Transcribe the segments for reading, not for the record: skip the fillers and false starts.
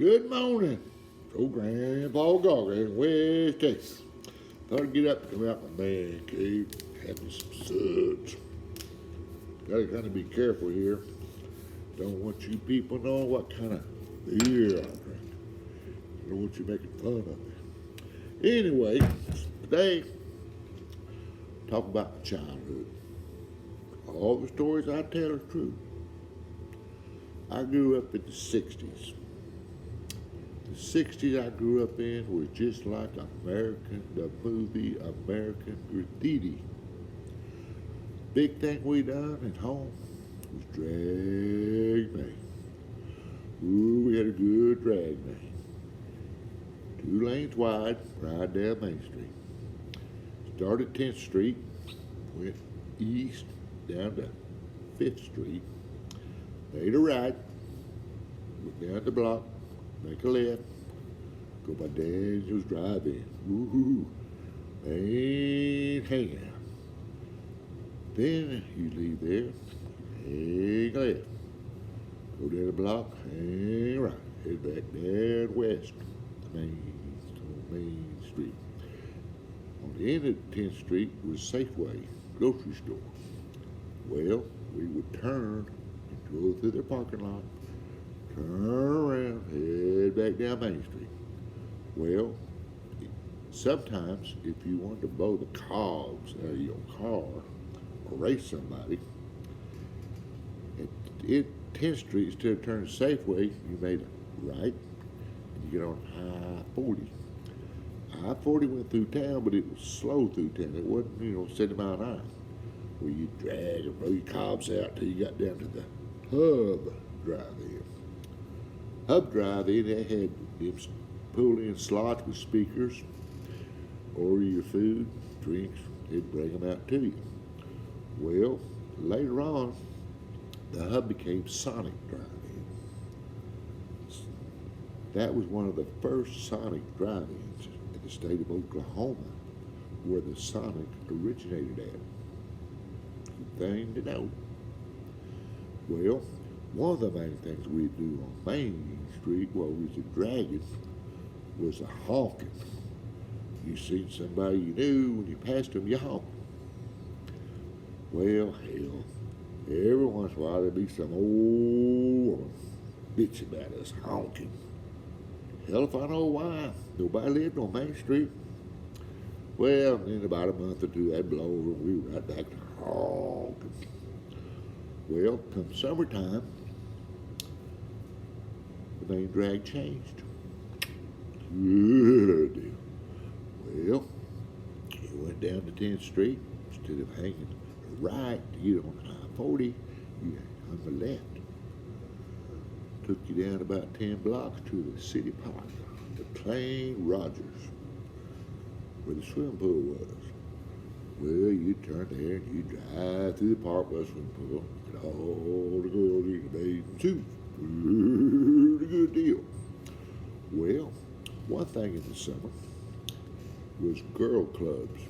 Good morning. Old Grandpa Goggle in West Texas. Thought I'd get up and come out my man cave, have me some suds. Gotta kind of be careful here. Don't want you people know what kind of beer I drink. Don't want you making fun of me. Anyway, today, talk about my childhood. All the stories I tell are true. I grew up in the 60s. The 60s I grew up in was just like the movie American Graffiti. Big thing we done at home was drag me. Ooh, we had a good drag me. 2 lanes wide, right down Main Street. Started 10th Street, went east down to 5th Street, made a right, went down the block, make a left, go by Daniel's Drive-In. Woohoo! Ain't hanging out. Then you leave there, hang left, go down the block, hang right, head back down west to Main Street. On the end of 10th Street was Safeway grocery store. Well, we would turn and go through their parking lot, turn around, head back down Main Street. Well, sometimes if you wanted to blow the cogs out of your car or race somebody, at 10th Street, instead of turning Safeway, you made a right and you get on I-40. I-40 went through town, but it was slow through town. It wasn't, 70 mile an hour. Where you drag and blow your cobs out till you got down to the Hub Drive-In. Hub Drive-In, they had them pull-in slots with speakers, order your food, drinks, they'd bring them out to you. Well, later on, the Hub became Sonic Drive-In. That was one of the first Sonic Drive-Ins in the state of Oklahoma, where the Sonic originated at. Thing to know. Well, one of the main things we'd do on Main Street while we was a dragon was a honking. You seen somebody you knew, when you passed them, you honk. Well, hell, every once in a while there'd be some old woman bitch about us honking. Hell if I know why. Nobody lived on Main Street. Well, in about a month or two, that'd blow over and we were right back to honking. Well, come summertime, the main drag changed. Good deal. Well, you went down to 10th Street, instead of hanging right to get on I-40, you hung the left. Took you down about 10 blocks to the city park, the Plain Rogers, where the swimming pool was. Well, you turn there and you drive through the park by the swimming pool. Look at all the girls in the bathing suits. Pretty good deal. Well, one thing in the summer was girl clubs.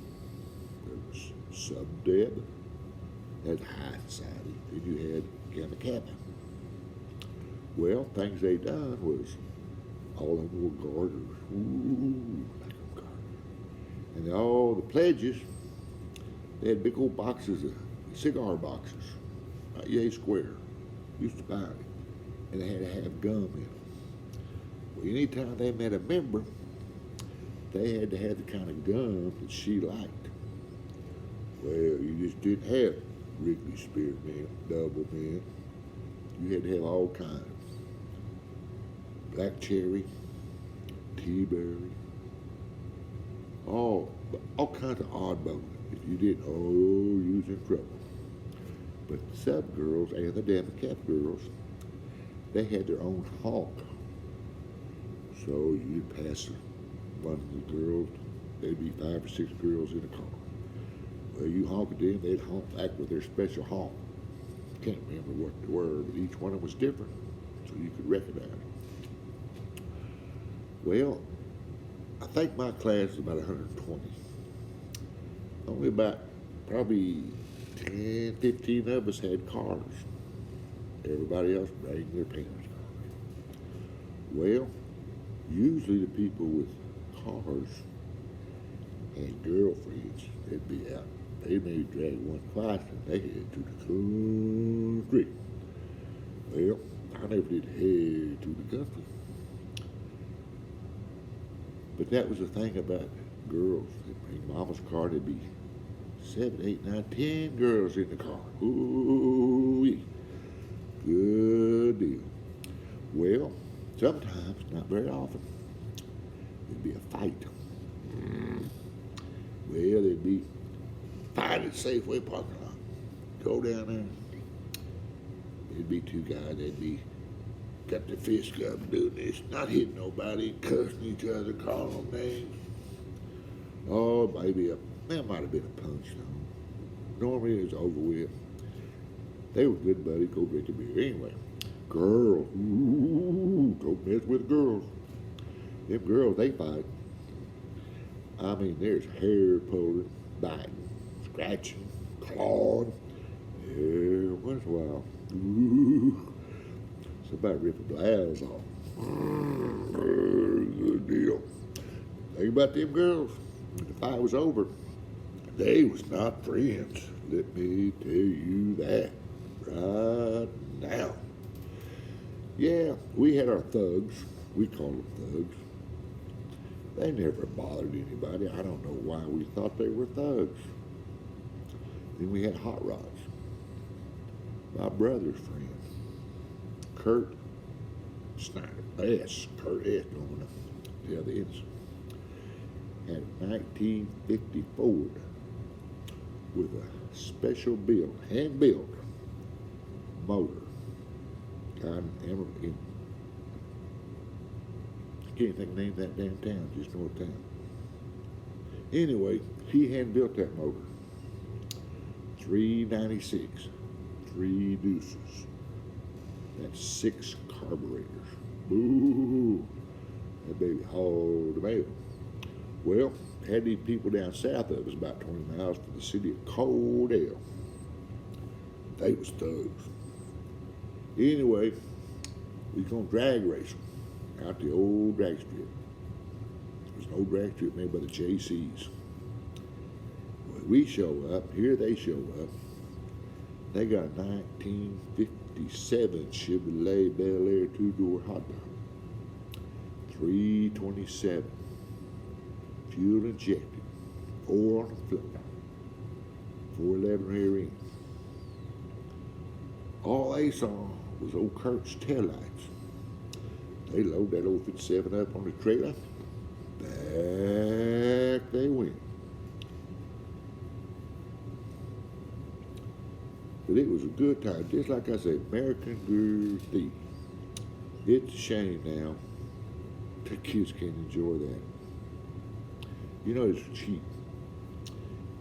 There was Sub-Deb, that high society. Then you had Gamma Kappa. Well, things they done was all them were garters. Ooh, like them garters. And all the pledges, they had big old boxes of cigar boxes, about yay square. Used to buy it. And they had to have gum in them. Well, anytime they met a member, they had to have the kind of gum that she liked. Well, you just didn't have Wrigley Spearmint, Double Mint. You had to have all kinds. Black cherry, tea berry, all kinds of oddballs. If you didn't, you was in trouble. But the sub girls and the Gamma Kappa girls, they had their own honk. So you'd pass one of the girls, there'd be 5 or 6 girls in a car. Well, you honk at them, they'd honk back with their special honk. Can't remember what they were, but each one of them was different, so you could recognize it. Well, I think my class was about 120. Only about probably 10, 15 of us had cars. Everybody else bring their parents' cars. Well, Usually the people with cars and girlfriends, they'd be out. They may drag one twice and they head to the country. Well, I never did head to the country. But that was the thing about girls. They'd bring mama's car, there'd be 7, 8, 9, 10 girls in the car. Ooh, good deal. Well, sometimes, not very often, there'd be a fight. Well, there'd be fight at Safeway parking lot. Go down there. There'd be two guys. They'd be got their fist up doing this, not hitting nobody, cussing each other, calling them names. Oh, maybe there might have been a punch. Normally it was over with. They were good buddies. Go drink a beer. Anyway, girls, ooh, don't mess with girls. Them girls, they fight. I mean, there's hair pulling, biting, scratching, clawing. Every once in a while, ooh, somebody rip a blouse off. Good deal. Think about them girls. When the fight was over, they was not friends. Let me tell you that right now. Yeah, we had our thugs. We called them thugs. They never bothered anybody. I don't know why we thought they were thugs. Then we had hot rods. My brother's friend, Kurt Snyder, Kurt S. going to tell the innocent, had a 1950 Ford with a special build, hand-built motor. God, I can't think of the name of that damn town, just north town. Anyway, he hand-built that motor. 396, 3 deuces. That's 6 carburetors. Boo! That baby hauled the mail. Well, had these people down south of us, about 20 miles from the city of Cordell. They was thugs. Anyway, we was gonna drag race them out the old drag strip. There was an old drag strip made by the JCs. Well, we show up, here they show up. They got a 1957 Chevrolet Bel Air 2-door hot dog. 327. Fuel injected. 4 on the floor. 411 rear end. All they saw was old Kurt's taillights. They load that old 57 up on the trailer. Back they went. But it was a good time. Just like I said, American Girl Thief. It's a shame now the kids can't enjoy that. You know, it's cheap.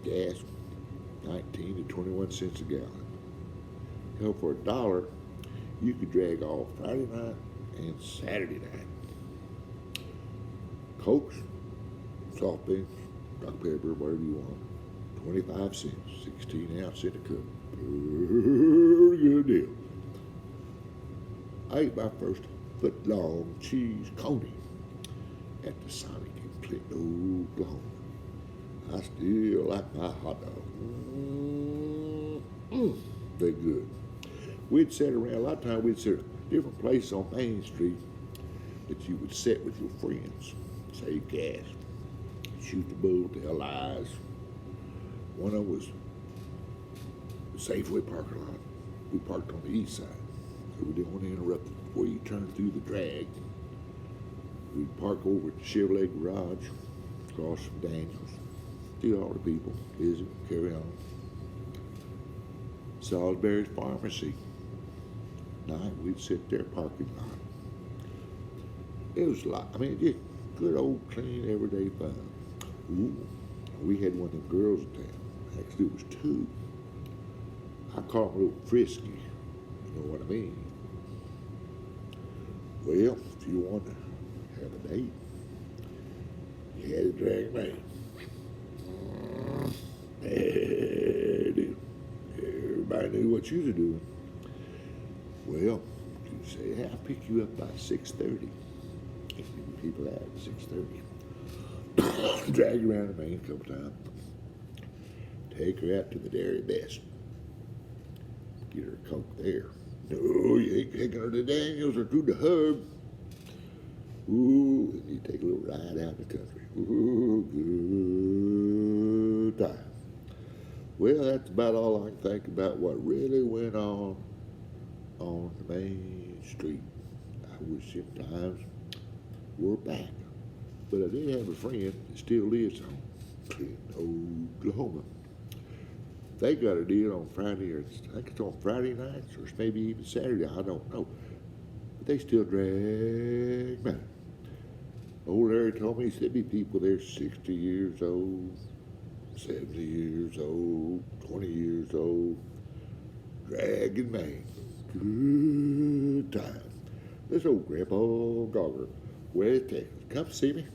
Gas, 19 to 21 cents a gallon. Hell, for $1, you could drag off Friday night and Saturday night. Cokes, soft drinks, Dr. Pepper, whatever you want. 25 cents, 16 ounce in a cup. Pretty good deal. I ate my first foot-long cheese coney at the Sonic in Clinton, Oklahoma. I still like my hot dog. They're good. We'd sit around, a lot of times we'd sit at different places on Main Street that you would sit with your friends, save gas, shoot the bull, tell lies. One of them was the Safeway parking lot. We parked on the east side, so we didn't want to interrupt it before you turned through the drag. We'd park over at the Chevrolet garage, across from Daniels, see all the people, visit, carry on. Salisbury's Pharmacy. Night, we'd sit there parking lot. It was like, I mean, just good old, clean, everyday fun. Ooh, we had one of them girls in town. Actually, it was 2. I call them a little frisky. You know what I mean? Well, if you want to have a date, you had to drag me. Everybody knew what you were doing. Well, you say, hey, I'll pick you up by 6:30. Keep people out at 6:30. Drag her around the main a couple times. Take her out to the Dairy Best. Get her a Coke there. No, you ain't taking her to Daniels or to the Hub. Ooh, and you take a little ride out in the country. Ooh, good time. Well, that's about all I can think about what really went on the main street. I wish sometimes we're back. But I did have a friend that still lives in Oklahoma. They got a deal on Friday, or I think it's on Friday nights, or maybe even Saturday, I don't know. But they still drag money. Old Larry told me, he said, be people there 60 years old, 70 years old, 20 years old, dragging Maine. Good time. This old Grandpa Gogger, West Texas. Come see me.